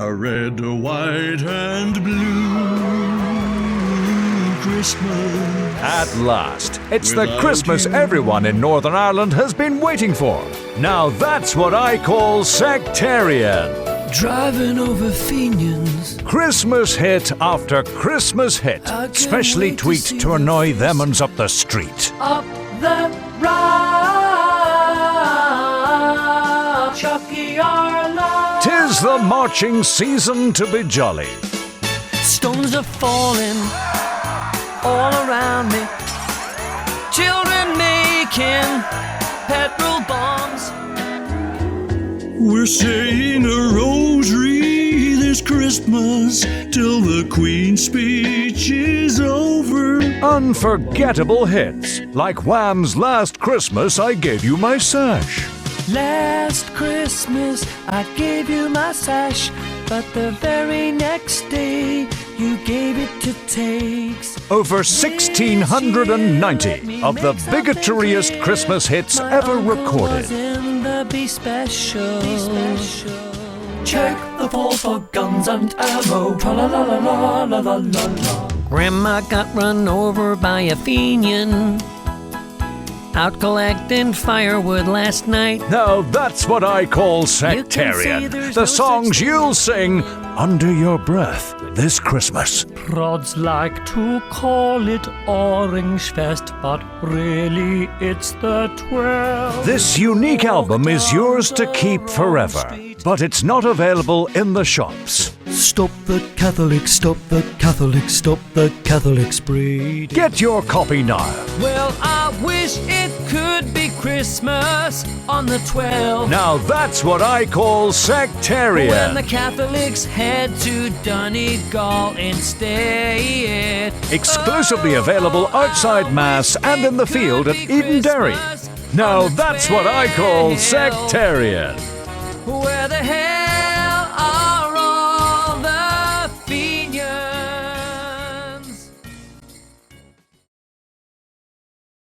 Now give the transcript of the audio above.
A red, a white, and blue Christmas. At last, it's the Christmas everyone in Northern Ireland has been waiting for. Now that's what I call Sectarian. Driving over Fenians. Christmas hit after Christmas hit, specially tweaked to annoy them uns up the street. Up the road, Chucky our love. 'Tis the marching season to be jolly. Stones are falling all around me. Children making petrol bombs. We're saying a rosary this Christmas till the Queen's speech is over. Unforgettable hits, like Wham's Last Christmas I Gave You My Sash. Last Christmas I gave you my sash, but the very next day you gave it to Takes. Over 1,690 of the bigoteriest Christmas hits ever recorded. Be special. Check the vault for guns and ammo. Tra-la-la-la-la-la-la-la. Grandma got run over by a Fenian out collecting firewood last night. Now that's what I call Sectarian. The songs you'll sing under your breath this Christmas. Prods like to call it Orange Fest, but really it's the 12th. This unique album is yours to keep forever, but it's not available in the shops. Stop the Catholics, stop the Catholics, stop the Catholics breed. Get your copy now. Well, I wish it could be Christmas on the 12th. Now that's what I call Sectarian. When the Catholics head to Donegal instead. Exclusively available outside Mass and in the field at Edenderry. Now that's what I call Sectarian. Where the hell